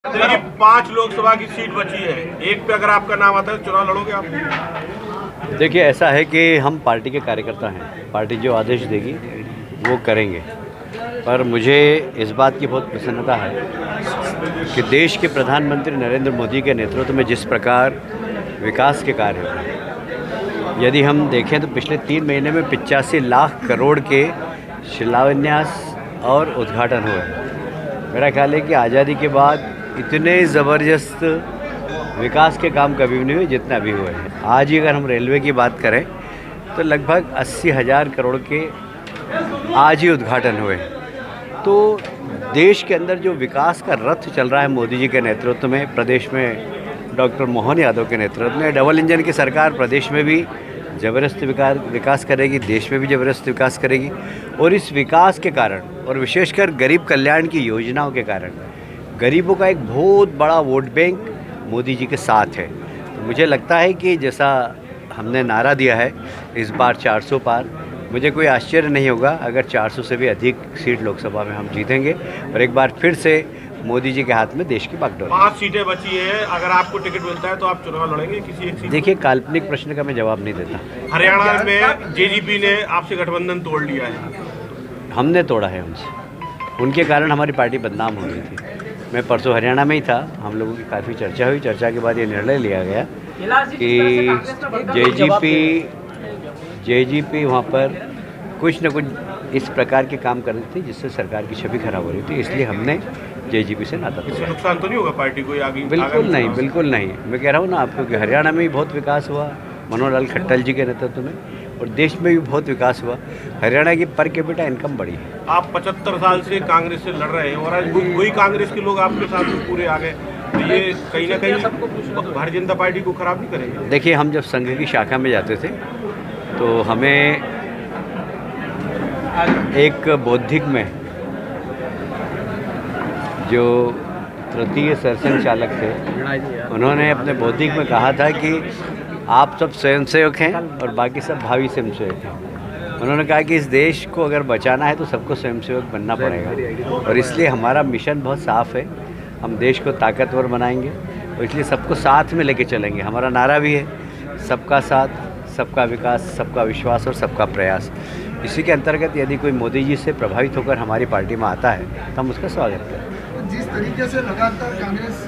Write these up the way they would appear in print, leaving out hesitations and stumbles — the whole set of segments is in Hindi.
देखिए 5 लोकसभा की सीट बची है, एक पे अगर आपका नाम आता है चुनाव लड़ोगे आप? देखिए, ऐसा है कि हम पार्टी के कार्यकर्ता हैं, पार्टी जो आदेश देगी वो करेंगे। पर मुझे इस बात की बहुत प्रसन्नता है कि देश के प्रधानमंत्री नरेंद्र मोदी के नेतृत्व में जिस प्रकार विकास के कार्य हो रहे हैं, यदि हम देखें तो पिछले 3 महीने में 85 लाख करोड़ के शिलान्यास और उद्घाटन हुए हैं। मेरा ख्याल है कि आज़ादी के बाद इतने ज़बरदस्त विकास के काम कभी नहीं हुए जितना भी हुए हैं। आज ही अगर हम रेलवे की बात करें तो लगभग 80,000 करोड़ के आज ही उद्घाटन हुए। तो देश के अंदर जो विकास का रथ चल रहा है मोदी जी के नेतृत्व में, प्रदेश में डॉक्टर मोहन यादव के नेतृत्व में डबल इंजन की सरकार प्रदेश में भी ज़बरदस्त विकास करेगी, देश में भी ज़बरदस्त विकास करेगी। और इस विकास के कारण और विशेषकर गरीब कल्याण की योजनाओं के कारण गरीबों का एक बहुत बड़ा वोट बैंक मोदी जी के साथ है। तो मुझे लगता है कि जैसा हमने नारा दिया है इस बार 400 पार, मुझे कोई आश्चर्य नहीं होगा अगर 400 से भी अधिक सीट लोकसभा में हम जीतेंगे और एक बार फिर से मोदी जी के हाथ में देश की बागडोर। 5 सीटें बची हैं, अगर आपको टिकट मिलता है तो आप चुनाव लड़ेंगे किसी एक सीट? देखिए, काल्पनिक प्रश्न का मैं जवाब नहीं देता। हरियाणा में जेजेपी ने आपसे गठबंधन तोड़ लिया है। हमने तोड़ा है उनसे, उनके कारण हमारी पार्टी बदनाम हो गई थी। मैं परसों हरियाणा में ही था, हम लोगों की काफ़ी चर्चा हुई। चर्चा के बाद ये निर्णय लिया गया कि जेजीपी वहाँ पर कुछ न कुछ इस प्रकार के काम कर रही थी जिससे सरकार की छवि खराब हो रही थी, इसलिए हमने जेजीपी से नाता तोड़ा। इससे नुकसान तो नहीं होगा पार्टी को आगे? बिल्कुल नहीं, बिल्कुल नहीं। मैं कह रहा हूँ ना आपको कि हरियाणा में भी बहुत विकास हुआ मनोहर लाल खट्टर जी के नेतृत्व में, और देश में भी बहुत विकास हुआ। हरियाणा की पर कैपिटा इनकम बढ़ी है। आप 75 साल से कांग्रेस से लड़ रहे हैं और आज वही कांग्रेस के लोग आपके साथ में पूरे आ गए, तो ये कहीं ना कहीं भारतीय जनता पार्टी को खराब नहीं करेंगे? देखिए, हम जब संघ की शाखा में जाते थे तो हमें एक बौद्धिक में जो तृतीय सरसंघ चालक थे, उन्होंने अपने बौद्धिक में कहा था कि आप सब स्वयंसेवक हैं और बाकी सब भावी स्वयंसेवक हैं। उन्होंने कहा कि इस देश को अगर बचाना है तो सबको स्वयंसेवक बनना पड़ेगा, और इसलिए हमारा मिशन बहुत साफ़ है। हम देश को ताकतवर बनाएंगे और इसलिए सबको साथ में लेके चलेंगे। हमारा नारा भी है, सबका साथ, सबका विकास, सबका विश्वास और सबका प्रयास। इसी के अंतर्गत यदि कोई मोदी जी से प्रभावित होकर हमारी पार्टी में आता है तो हम उसका स्वागत करें। जिस तरीके से लगातार कांग्रेस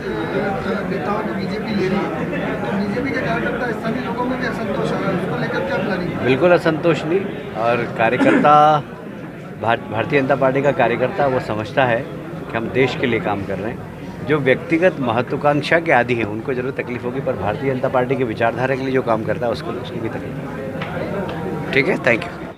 नेताओं को बीजेपी ले रही है, तो बीजेपी के कार्यकर्ता स्थानीय लोगों में भी असंतोष है, उसको लेकर क्या प्लानिंग? बिल्कुल असंतोष नहीं, और कार्यकर्ता भारतीय जनता पार्टी का कार्यकर्ता वो समझता है कि हम देश के लिए काम कर रहे हैं। जो व्यक्तिगत महत्वाकांक्षा के आदी हैं उनको जरूर तकलीफ होगी, पर भारतीय जनता पार्टी की विचारधारा के लिए जो काम करता है उसको उसकी भी तकलीफ। ठीक है, थैंक यू।